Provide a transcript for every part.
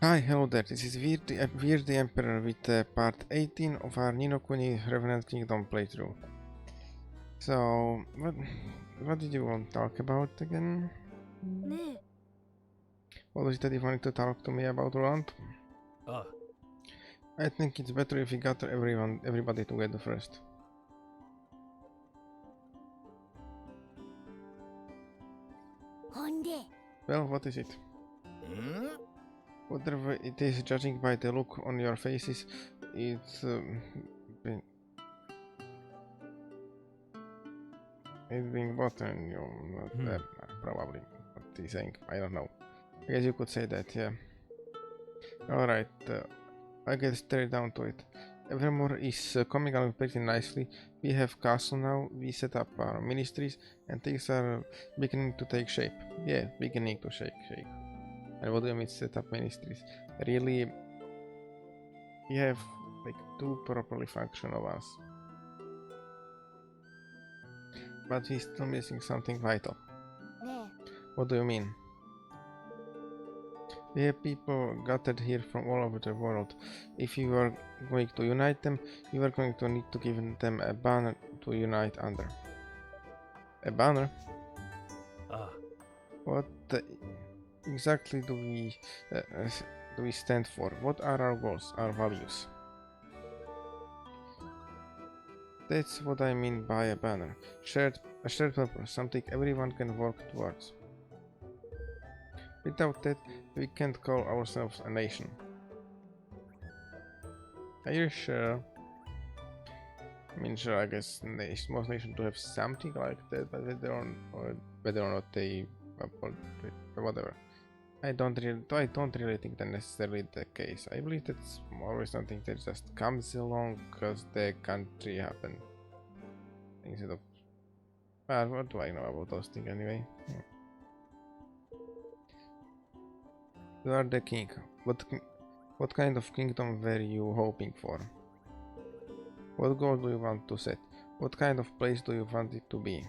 Hi, hello there. This is Weird the Emperor with part 18 of our Kuni Revenant Kingdom playthrough. So, what did you want to talk about again? What was it that you wanted to talk to me about, Roland? I think it's better if we gather everybody together first. Well, what is it? Whatever it is, judging by the look on your faces, it's being button, probably what he's saying. I don't know. I guess you could say that, yeah. Alright, I get straight down to it. Evermore is coming along pretty nicely. We have castle now, we set up our ministries, and things are beginning to take shape. Yeah, beginning to shape. And what do you mean set up ministries? Really, we have like 2 properly functional ones. But we're still missing something vital. What do you mean? We have people gathered here from all over the world. If you are going to unite them, you are going to need to give them a banner to unite under. A banner? What exactly do we stand for? What are our goals, our values? That's what I mean by a banner. A shared purpose, something everyone can work towards. Without that, we can't call ourselves a nation. Are you sure? I mean, sure, I guess most nations do have something like that, but whether or not they, whatever. I don't really think that's necessarily the case. I believe that's always something that just comes along because the country happened. Instead of, well, what do I know about those things anyway? You are the king. What kind of kingdom were you hoping for? What goal do you want to set? What kind of place do you want it to be?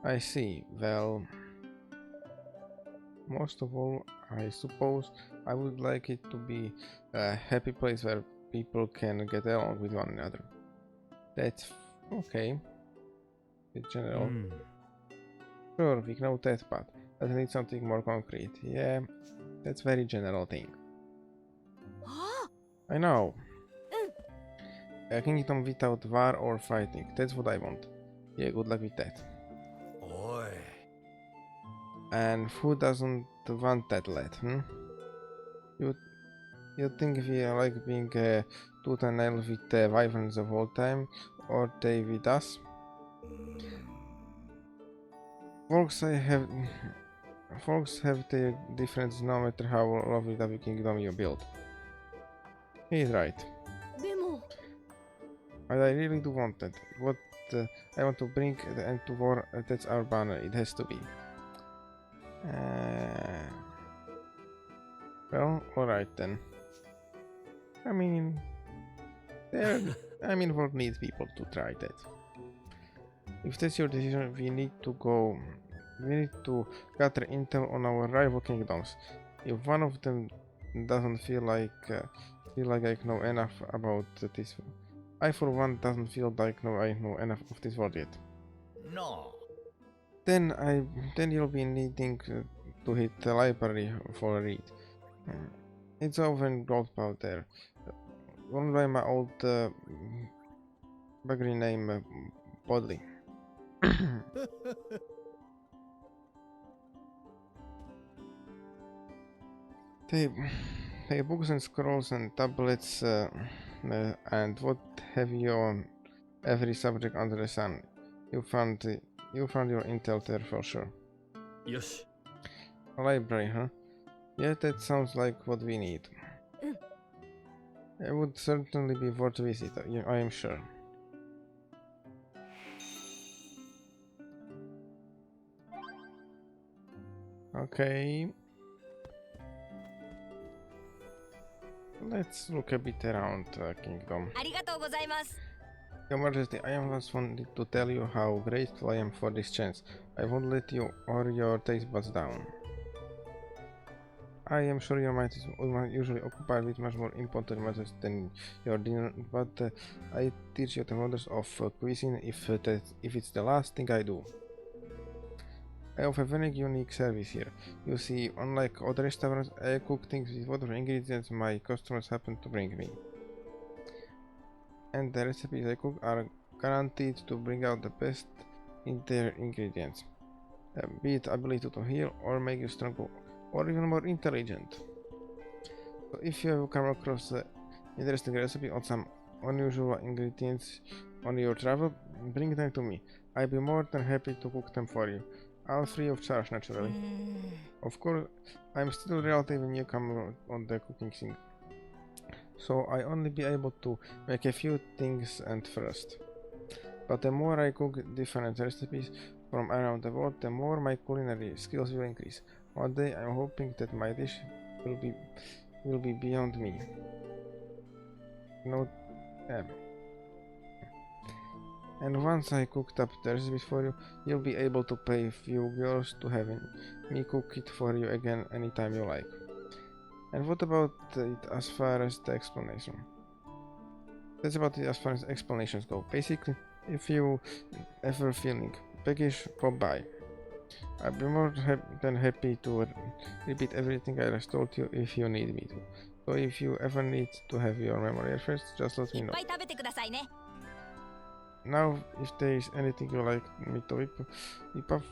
I see. Well, most of all, I suppose I would like it to be a happy place where people can get along with one another. That's okay. It's general. Sure, we know that part. But I need something more concrete. Yeah, that's very general thing. I know. A kingdom without war or fighting. That's what I want. Yeah, good luck with that. And who doesn't want that, lad? You think we are like being tooth and nail with the wyverns of all time, or they with us? Folks have their differences no matter how lovely the kingdom you build. He's right. But I really do want that. What I want to bring the end to war, that's our banner, it has to be. Well, alright then. I mean, world needs people to try that. If that's your decision, we need to gather intel on our rival kingdoms. If one of them doesn't feel like I know enough about this, I for one doesn't feel like I know enough of this world yet. No. Then you'll be needing to hit the library for a read. It's over in Goldpaw there. Run by my old buggery name Boddly. They books and scrolls and tablets and what have you on every subject under the sun. You found your intel there for sure. Yosh. A library, huh? Yeah, that sounds like what we need. It would certainly be worth a visit, I am sure. Okay. Let's look a bit around Kingdom. Your Majesty, I am just wanting to tell you how grateful I am for this chance. I won't let you or your taste buds down. I am sure your mind is usually occupied with much more important matters than your dinner, but I teach you the wonders of cuisine if it's the last thing I do. I offer a very unique service here. You see, unlike other restaurants, I cook things with whatever ingredients my customers happen to bring me. And the recipes I cook are guaranteed to bring out the best in their ingredients. Be it ability to heal or make you stronger or even more intelligent. So if you have come across an interesting recipe or some unusual ingredients on your travel, bring them to me. I'll be more than happy to cook them for you. All free of charge, naturally. Of course, I'm still relatively newcomer on the cooking scene, so I only be able to make a few things at first. But the more I cook different recipes from around the world, the more my culinary skills will increase. One day I'm hoping that my dish will be beyond me. No, and once I cooked up the recipes for you, you'll be able to pay a few girls to have me cook it for you again anytime you like. And what about it as far as the explanation? That's about it as far as explanations go. Basically, if you ever feeling peckish, pop by. I'd be more than happy to repeat everything I just told you if you need me to. So if you ever need to have your memory refreshed, just let me know. Now, if there is anything you like me to whip up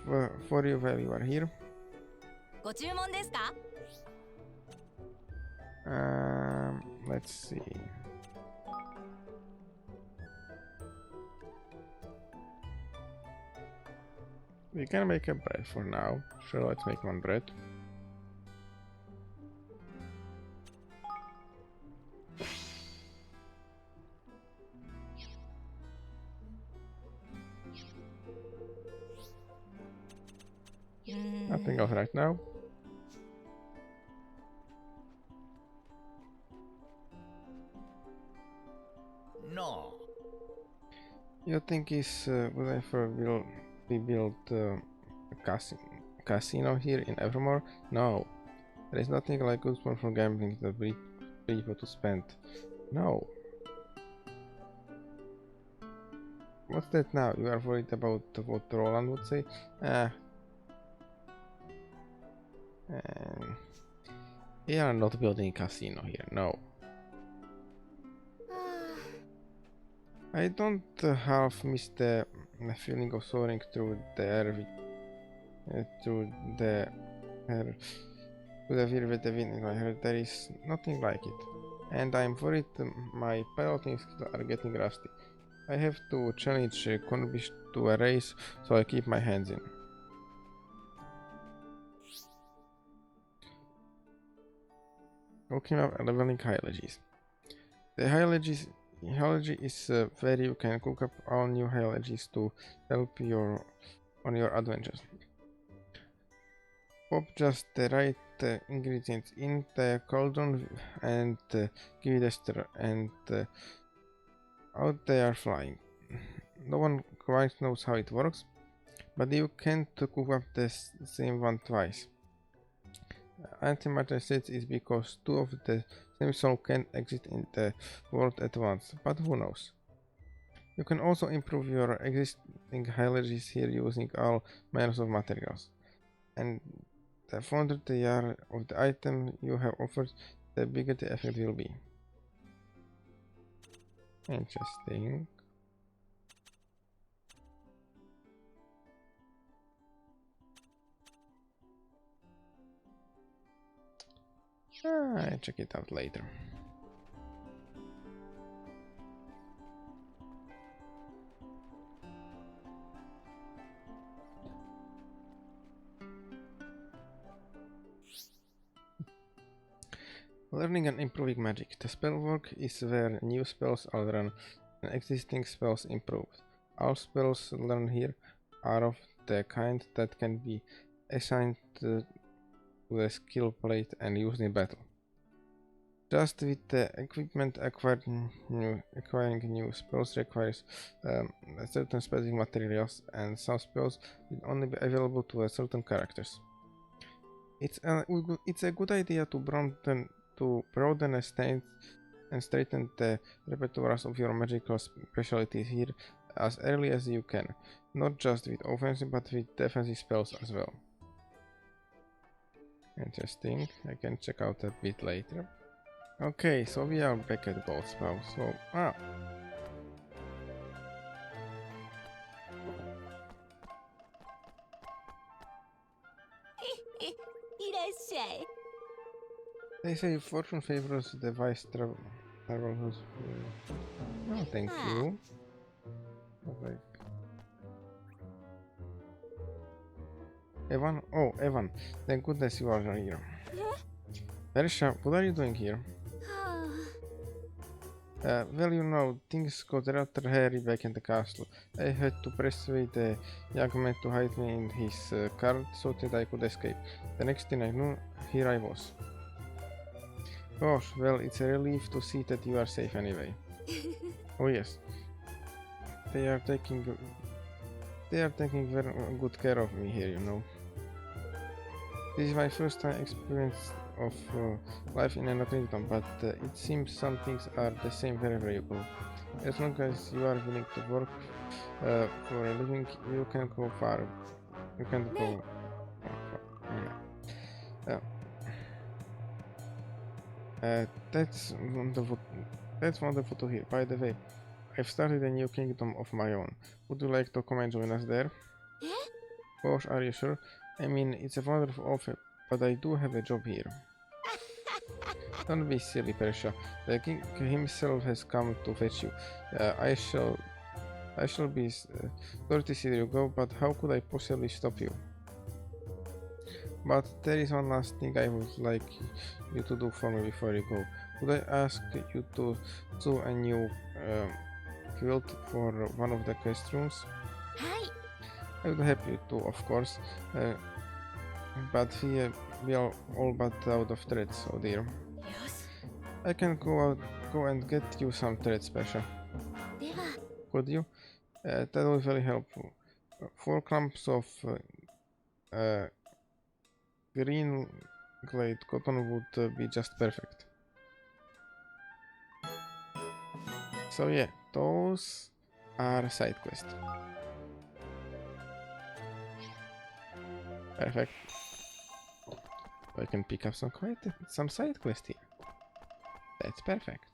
for you while you are here. Let's see. We can make a bread for now. Sure, let's make one bread. Nothing else right now. No. You think is whatever will be built a casino here in Evermore? No. There is nothing like good sport for gambling that we people to spend. No. What's that now? You are worried about what Roland would say? We are not building a casino here, no. I don't half miss the feeling of soaring through the air through the air to the fear with the wind in my head. There is nothing like it. And I'm worried my piloting skills are getting rusty. I have to challenge Kuni to a race, so I keep my hands in. Talking about leveling hierarchies. The hierarchy is where you can cook up all new hierarchies to help on your adventures. Pop just the right ingredients in the cauldron and give it a stir, and out they are flying. No one quite knows how it works, but you can't cook up the same one twice. Antimatter says it's because two of the same soul can exist in the world at once, but who knows? You can also improve your existing hierarchies here using all manners of materials. And the fonder they are of the item you have offered, the bigger the effect will be. Interesting. I'll check it out later. Learning and improving magic. The spell work is where new spells are learned and existing spells improved. All spells learned here are of the kind that can be assigned to the skill plate and used in battle. Just with the equipment, acquiring new spells requires certain specific materials, and some spells will only be available to certain characters. It's a good idea to broaden and straighten the repertoires of your magical specialties here as early as you can. Not just with offensive but with defensive spells as well. Interesting. I can check out a bit later. Okay, so we are back at Goldspaw. So, they say fortune favors the wise travelers. No, thank you. Okay. Evan? Oh, Evan. Thank goodness you are here. Versha, what are you doing here? Well, you know, things got rather hairy back in the castle. I had to persuade the young man to hide me in his cart so that I could escape. The next thing I knew, here I was. Gosh, well, it's a relief to see that you are safe anyway. Oh yes. They are taking very good care of me here, you know. This is my first time experience of life in another kingdom, but it seems some things are the same wherever you go. As long as you are willing to work for a living, you can go far. You can go far. That's wonderful. That's wonderful to hear. By the way, I've started a new kingdom of my own. Would you like to come and join us there? Gosh, are you sure? I mean, it's a wonderful offer, but I do have a job here. Don't be silly, Persha. The king himself has come to fetch you. I shall be sorry to see you go, but how could I possibly stop you? But there is one last thing I would like you to do for me before you go. Would I ask you to sew a new quilt for one of the guest rooms? I would help you to, of course, but we are all but out of threads, oh dear. I can go and get you some threads, Pesha. Could you? That would be very helpful. 4 clumps of green glade cotton would be just perfect. So yeah, those are side quests. Perfect. I can pick up some side quest here. That's perfect.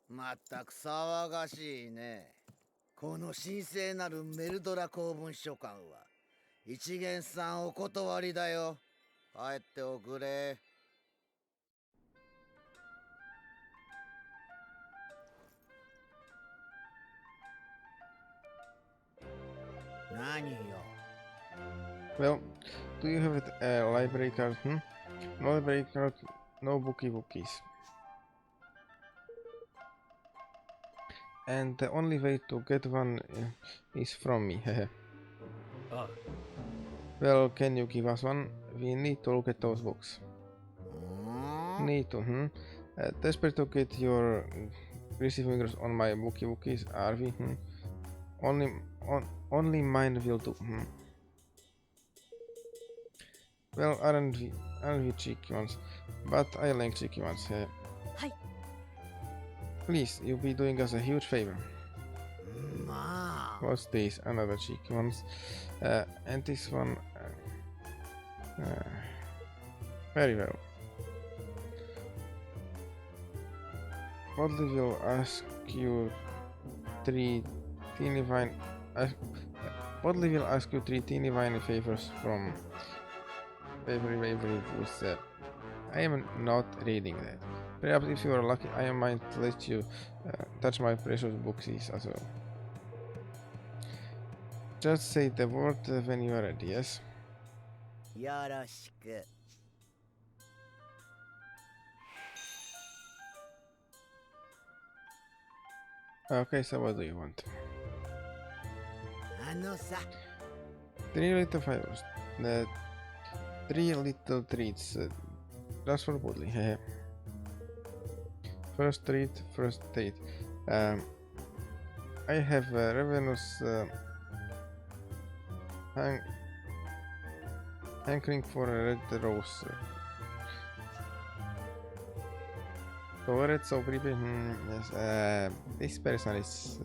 まったく騒がしいね。この神聖なるメルドラ公文書館は一元さんお断りだよ。帰っておくれ。何よ。Well, do you have a library card? No library card, no bookies. And the only way to get one is from me. Well, can you give us one? We need to look at those books. Need to, desperate to get your greasy fingers on my bookies, are we? Only mine will do. Well, aren't we cheeky ones? But I like cheeky ones. Please, you'll be doing us a huge favor. What's this? Another cheeky ones. And this one. Very well. Boddly will ask you 3 teeny vine. Boddly will ask you 3 teeny tiny favors from Wavery Woods. I am not reading that. Perhaps if you are lucky, I might let you touch my precious booksies as well. Just say the word when you are ready, yes? Yoroshiku. Okay, so what do you want? さ 3 little favors. 3 little treats. Just for Boddly. Hehe. First date. I have Revenant's hankering for a red rose. So red, so creepy. Yes. This person is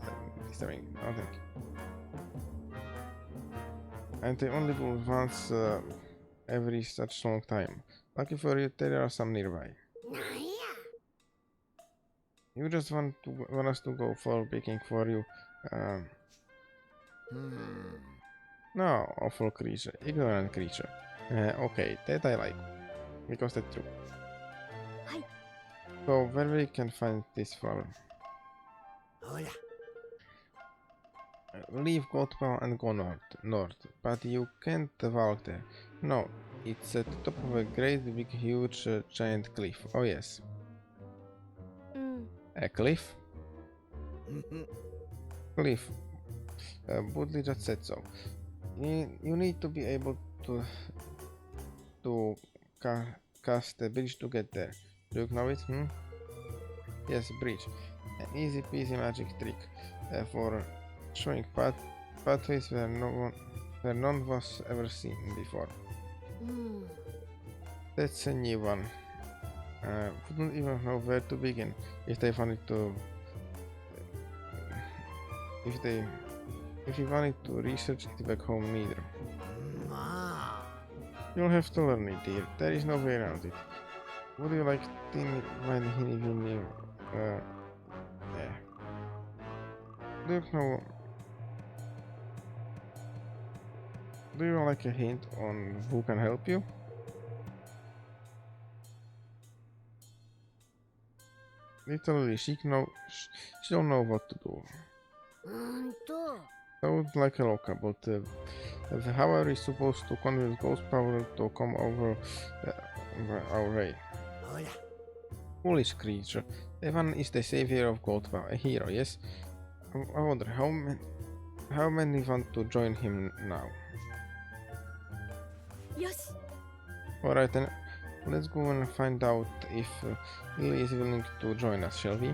disturbing. Oh, thank you. And they only do once every such long time. Lucky for you, there are some nearby. You just want us to go for picking for you. No, awful creature, ignorant creature. Okay, that I like, because that's true. So where we can find this flower? Leave Goldpaw and go north, but you can't walk there. No, it's at the top of a great big huge giant cliff. Oh yes. A cliff? Cliff. Boddly just said so. You need to be able to cast a bridge to get there. Do you know it? Yes, bridge. An easy peasy magic trick for showing pathways where none was ever seen before. That's a new one. Wouldn't even know where to begin if they wanted to. If you wanted to research it back home, neither. You'll have to learn it, dear. There is no way around it. Would you like teeny weeny yeah. Do you like a hint on who can help you? Literally, she don't know what to do. Sounds like a local, but however is supposed to convince Ghost Power to come over our way. Foolish creature. Evan is the savior of Gold Power, a hero, yes? I wonder how many want to join him now? Yes. Alright then, let's go and find out if Lily is willing to join us, shall we?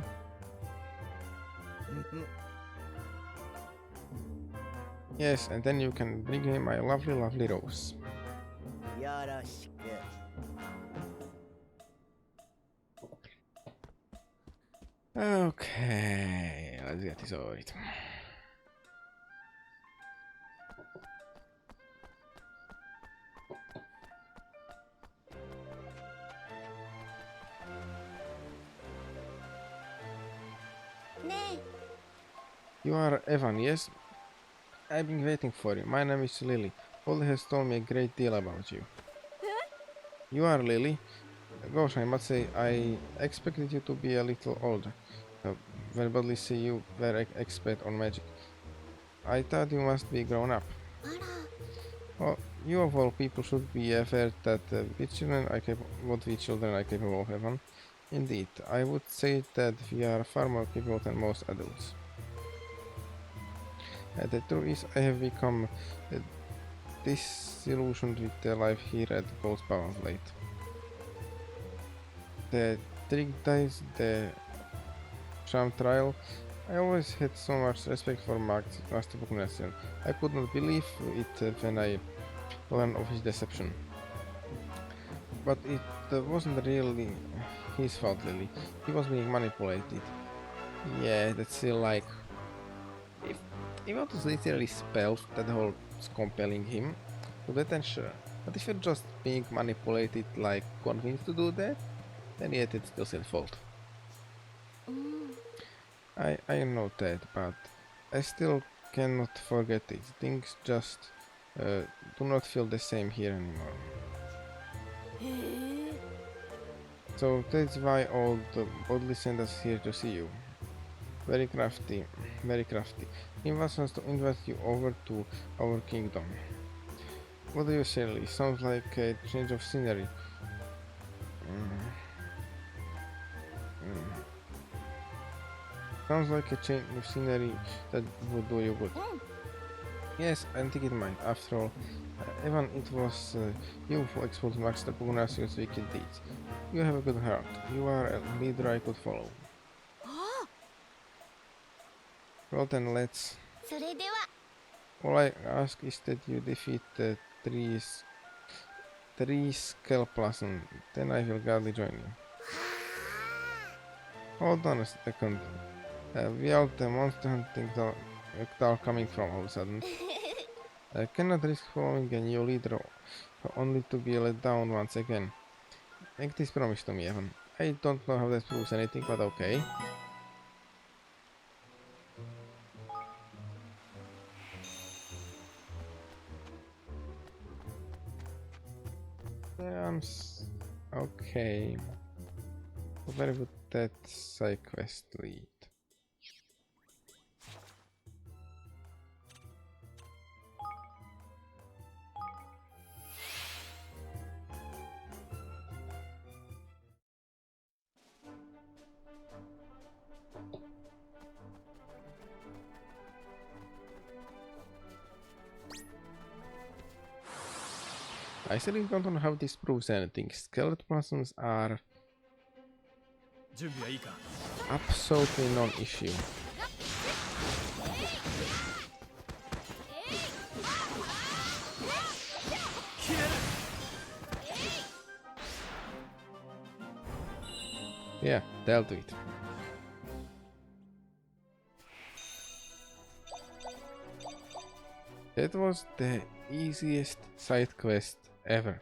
Yes, and then you can bring him my lovely rose. Okay, let's get this over it. You are Evan, yes? I've been waiting for you. My name is Lily. Boddly has told me a great deal about you. You are Lily? Gosh, I must say, I expected you to be a little older. When Boddly said you were expert on magic. I thought you must be grown up. Well, you of all people should be aware that what children are capable of, Evan. Indeed, I would say that we are far more capable than most adults. The truth is, I have become disillusioned with the life here at Ghost Power of late. The trick dice, the sham trial, I always had so much respect for Master Bucknessian. I could not believe it when I learned of his deception. But it wasn't really his fault, Lily. He was being manipulated. Yeah, that's still like... If it was literally spelled that the whole is compelling him to that, then sure. But if you're just being manipulated, like convinced to do that, then yet it's still his fault. I know that, but I still cannot forget it. Things just do not feel the same here anymore. So that's why old Boddly sent us here to see you. Very crafty, very crafty. He wants us to invite you over to our kingdom. What do you say, Lee? Sounds like a change of scenery. Sounds like a change of scenery that would do you good. Yes, I think it might. After all, Evan, it was you who exposed Master Pugnacio's wicked deeds. You have a good heart. You are a leader I could follow. Well then, let's... それでは All I ask is that you defeat the three Skelplasm, then I will gladly join you. Hold on a second. We are the monster hunting Dal coming from all of a sudden. I cannot risk following a new leader only to be let down once again. Make this promise to me, Evan. I don't know how that proves anything, but okay. Okay. Where would that side quest lead? I still don't know how this proves anything. Skeletoplasms are absolutely non-issue. Yeah, dealt with. That was the easiest side quest ever.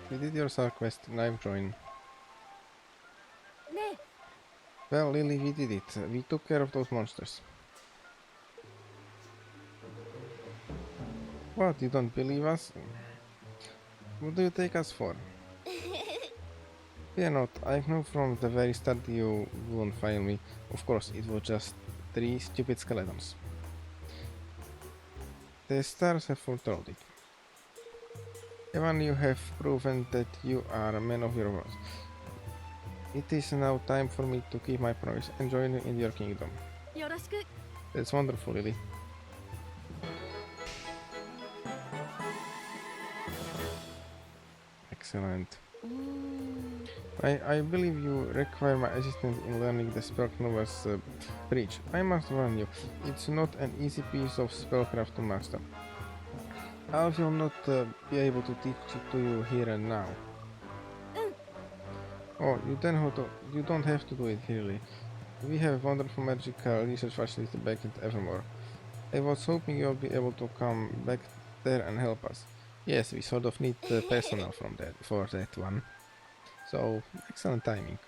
You did your side quest, knife join. ねえ Well, Lily, we did it. We took care of those monsters. What, you don't believe us? What do you take us for? Fear not, I knew from the very start you wouldn't fail me. Of course, it was just 3 stupid skeletons. The stars have foretold it. Evan, you have proven that you are a man of your word. It is now time for me to keep my promise and join you in your kingdom. よろしく That's wonderful, Lily. Excellent. I believe you require my assistance in learning the Spellknover's Bridge. I must warn you, it's not an easy piece of spellcraft to master. I will not be able to teach it to you here and now. Oh, you don't have to do it, really. We have a wonderful magical research facility back at Evermore. I was hoping you'll be able to come back there and help us. Yes, we sort of need personnel for that one. So, excellent timing.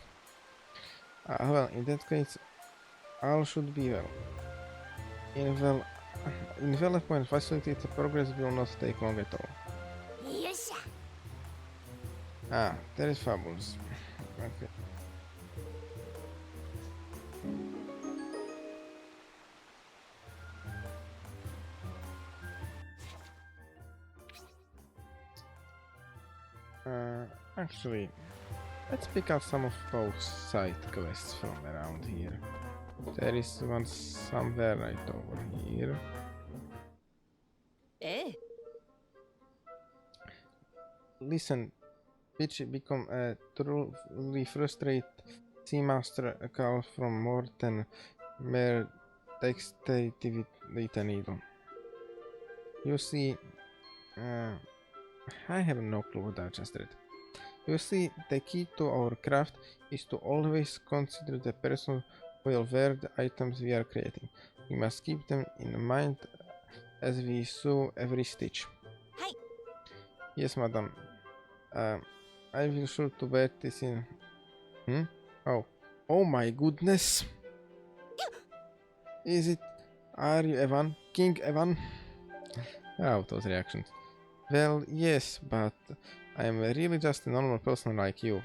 Well, in that case, all should be well. In development facility, the progress will not take long at all. よっしゃ Ah, that is fabulous. Okay. Actually, let's pick out some of those side quests from around here. There is one somewhere right over here. ええ Listen, bitch, become a truly frustrated sea master, a call from more than mere dexterity with a needle. You see, I have no clue what I just read. You see, the key to our craft is to always consider the person who will wear the items we are creating. We must keep them in mind as we sew every stitch. Hi. Yes, madam. I will sure to bear this in... Oh. Oh my goodness! Is it... Are you Evan? King Evan? Oh, those reactions. Well, yes, but I am really just a normal person like you.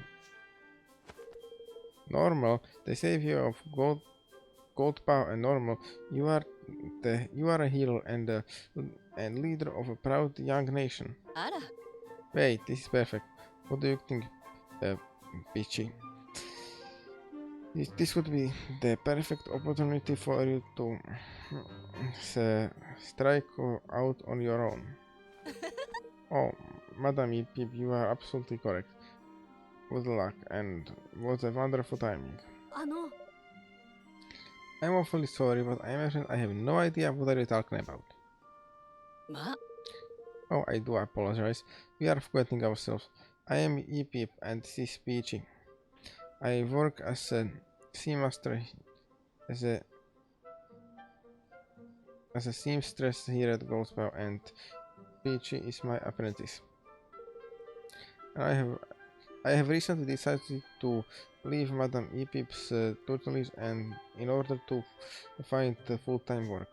Normal? They say you of gold power and normal. You are a hero and leader of a proud young nation. あら Wait, this is perfect. What do you think, Peachy? This would be the perfect opportunity for you to strike out on your own. Oh, Madam Yip, you are absolutely correct. Good luck, and what a wonderful timing. あの I'm awfully sorry, but I'm afraid I have no idea what are you talking about. ま Oh, I do apologize. We are forgetting ourselves. I am Yip, and this is Peachy. I work as a seamaster, as a seamstress here at Goldsbow, and Peachy is my apprentice. And I have recently decided to leave Madame Epip's tutelage and in order to find full-time work.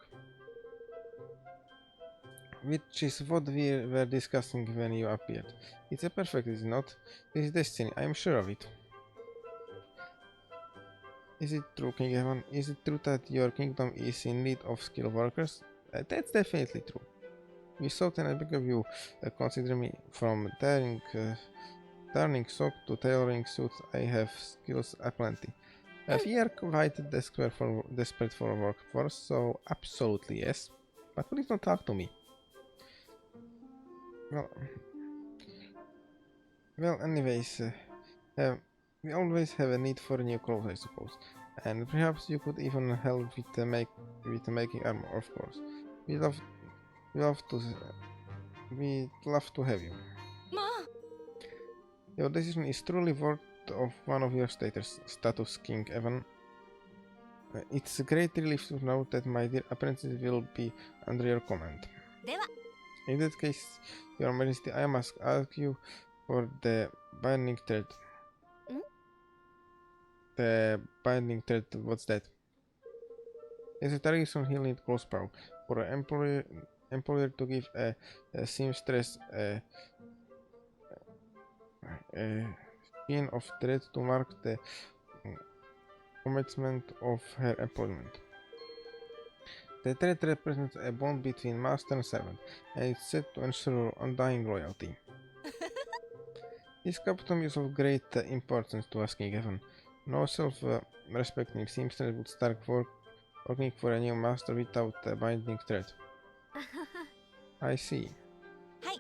Which is what we were discussing when you appeared. It's a perfect, is it not? This is destiny, I am sure of it. Is it true, King Evan? Is it true that your kingdom is in need of skilled workers? That's definitely true. We thought and I beg of you, consider me. From turning sock to tailoring suits, I have skills aplenty. We are quite desperate for a workforce, so absolutely yes. But please don't talk to me. Well, anyways, we always have a need for new clothes, I suppose. And perhaps you could even help with the making armor, of course. We'd love to have you. ま Your decision is truly worth of one of your status, King Evan. It's a great relief to know that my dear apprentice will be under your command. では In that case, Your Majesty, I must ask you for the binding thread. The binding thread, what's that? It's a tradition here in Goldsbow for an employer to give a seamstress a skein of thread to mark the commencement of her employment. The thread represents a bond between master and servant, and it's said to ensure undying loyalty. This custom is of great importance to us, King Evan. No self-respecting seamstress would start working for a new master without a binding thread. I see. はい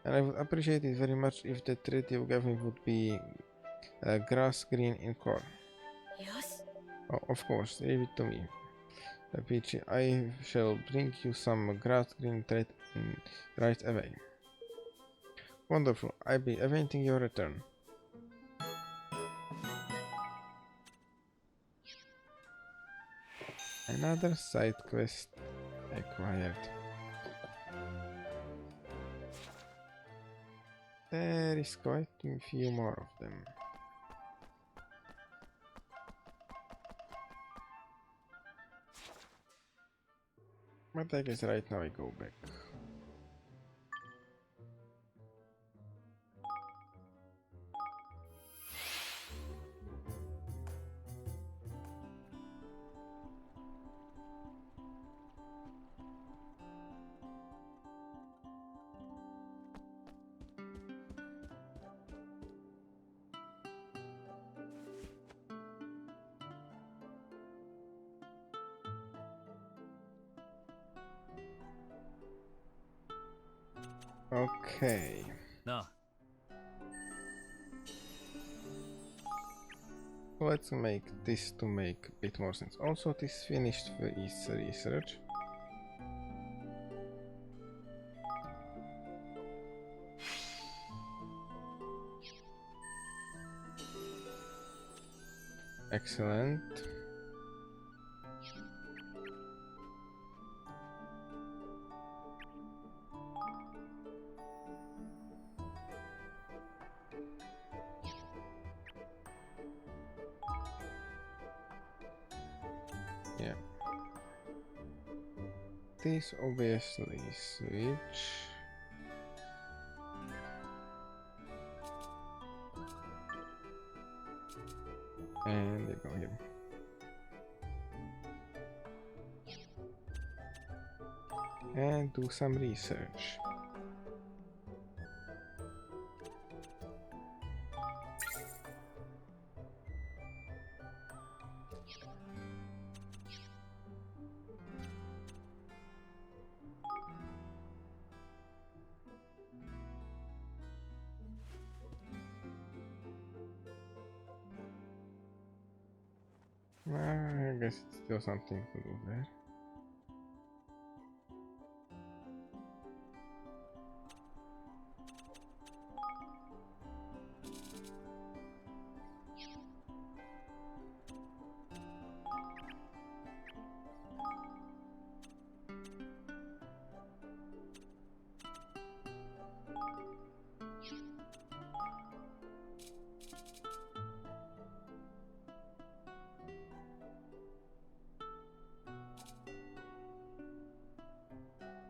And I would appreciate it very much if the thread you gave me would be grass green in color. よし Oh, of course, leave it to me. Peachy, I shall bring you some grass green thread right away. Wonderful, I'll be awaiting your return. Another side quest acquired. There is quite a few more of them. But I guess right now I go back. Okay. No. Let's make this to make a bit more sense. Also, this finished is research. Excellent. Yeah. This obviously switch. And you go here. And do some research. I guess it's still something to do there.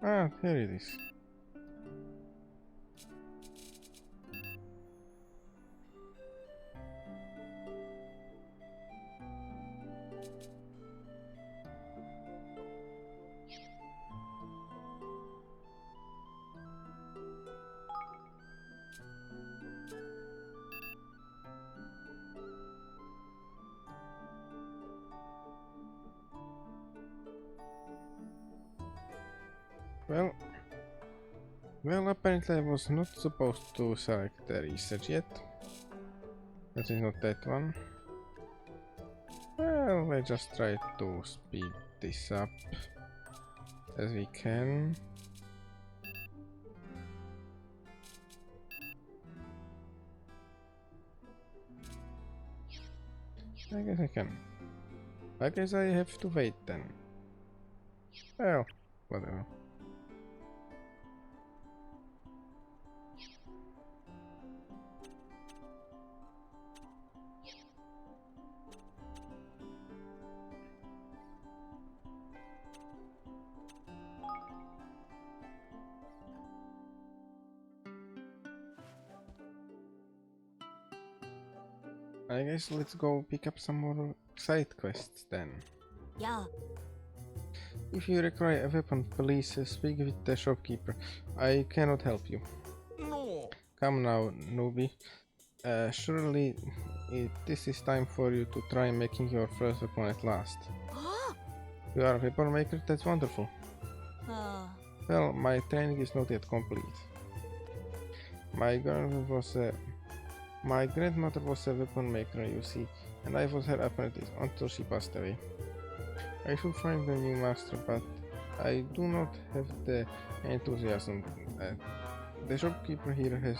Ah, here it is. Well, apparently I was not supposed to select the research yet. That is not that one. Well, I just try to speed this up as we can. I guess I can. I guess I have to wait then. Well, whatever. I guess let's go pick up some more side quests then. Yeah. If you require a weapon, please speak with the shopkeeper. I cannot help you. No. Come now, newbie. Surely this is time for you to try making your first weapon at last. You are a weapon maker? That's wonderful. Well, my training is not yet complete. My grandmother was a weapon maker, you see, and I was her apprentice until she passed away. I should find a new master, but I do not have the enthusiasm. The shopkeeper here has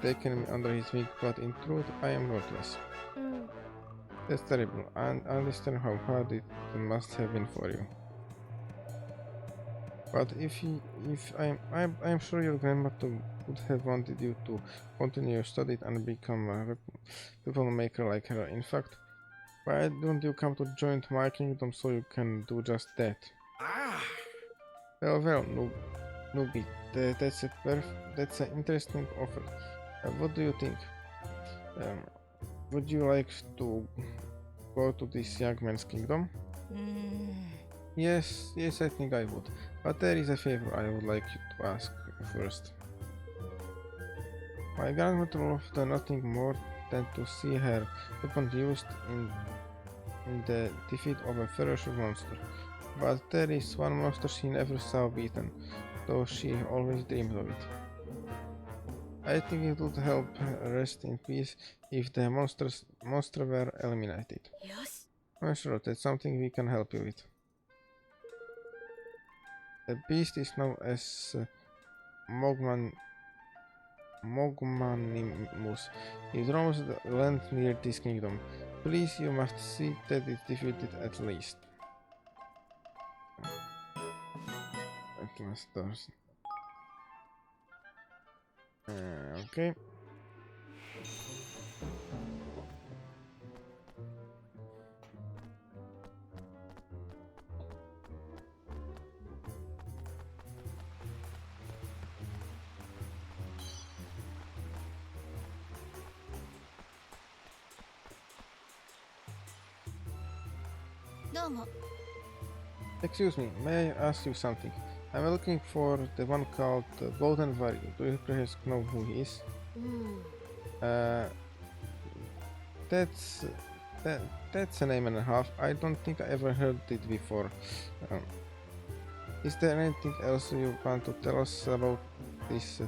taken me under his wing, but in truth I am worthless. That's terrible. I understand how hard it must have been for you. But I'm sure your grandmother would have wanted you to continue your studies and become a weapon maker like her. In fact, why don't you come to join my kingdom so you can do just that? Well, newbie, that's an interesting offer. What do you think? Would you like to go to this young man's kingdom? Yes, I think I would. But there is a favor I would like you to ask first. My grandmother loved nothing more than to see her weapon used in the defeat of a ferocious monster. But there is one monster she never saw beaten, though she always dreamed of it. I think it would help rest in peace if the monster were eliminated. Yes. I'm sure that's something we can help you with. The beast is known as Mogmanimus. It roams the land near this kingdom. Please, you must see that it's defeated at least. At last doors. Okay. どうも。 Excuse me, may I ask you something? I'm looking for the one called Golden Warrior. Do you perhaps know who he is? うん。 Uh, that's that, that's a name and a half. I don't think I ever heard it before. Um, is there anything else you want to tell us about this?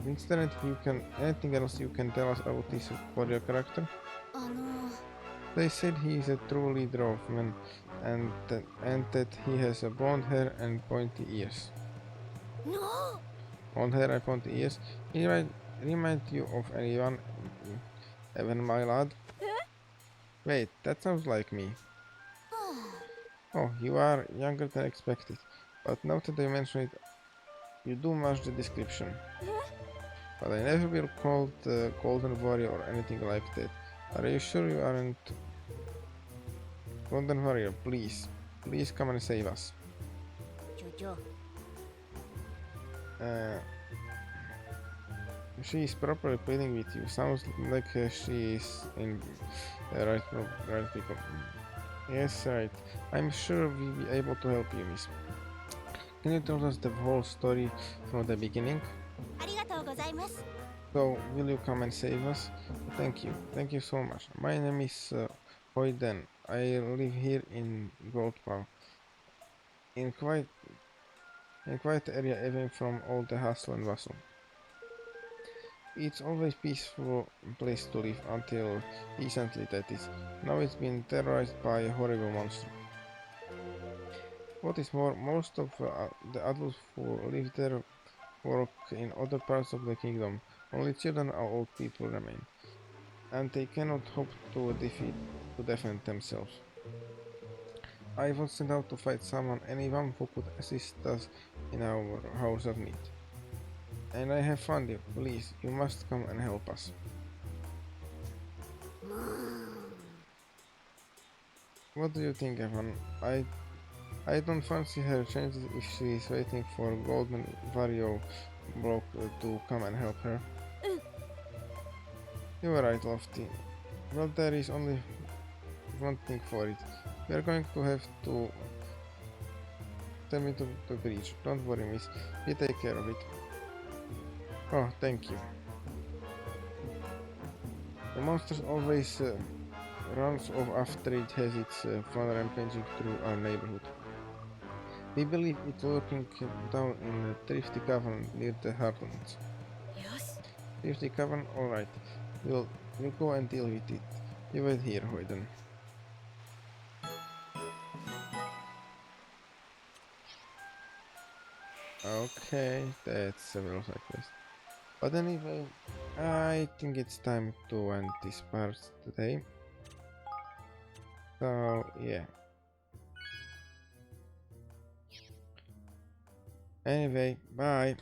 Is there anything else you can tell us about this warrior character? あの They said he is a true leader of men, and that he has a blonde hair and pointy ears. の Blonde hair and pointy ears. He might remind you of anyone, even my lad. Wait, that sounds like me. Oh, you are younger than expected. But now that I mention it, you do match the description. But I never will call the Golden Warrior or anything like that. Are you sure you aren't? Golden Warrior, please. Please come and save us. ちょちょ。 She is properly pleading with you. Sounds like she is in right people. Yes, right. I'm sure we'll be able to help you, miss. Can you tell us the whole story from the beginning? ありがとうございます。 So, will you come and save us? Thank you. Thank you so much. My name is Hoyden. I live here in Goldpaw. In quiet area away from all the hustle and bustle. It's always peaceful place to live until recently, that is. Now it's been terrorized by a horrible monster. What is more, most of the adults who live there work in other parts of the kingdom. Only children or old people remain, and they cannot hope to defend themselves. I was sent out to fight anyone who could assist us in our hours of need. And I have found you. Please, you must come and help us. What do you think, Evan? I don't fancy her chances if she is waiting for Golden Vario bloke to come and help her. You are right, Lofty. Well, there is only one thing for it. We are going to have to tell me to the bridge. Don't worry, miss. We take care of it. Oh, thank you. The monster always runs off after it has its fun rampaging through our neighborhood. We believe it's lurking down in a thrifty cavern near the heartlands. よし。 Thrifty cavern? Alright. We'll go and deal with it. You wait here, Hoyden. Okay, that's a real side quest. But anyway, I think it's time to end this part today. So, yeah. Anyway, bye.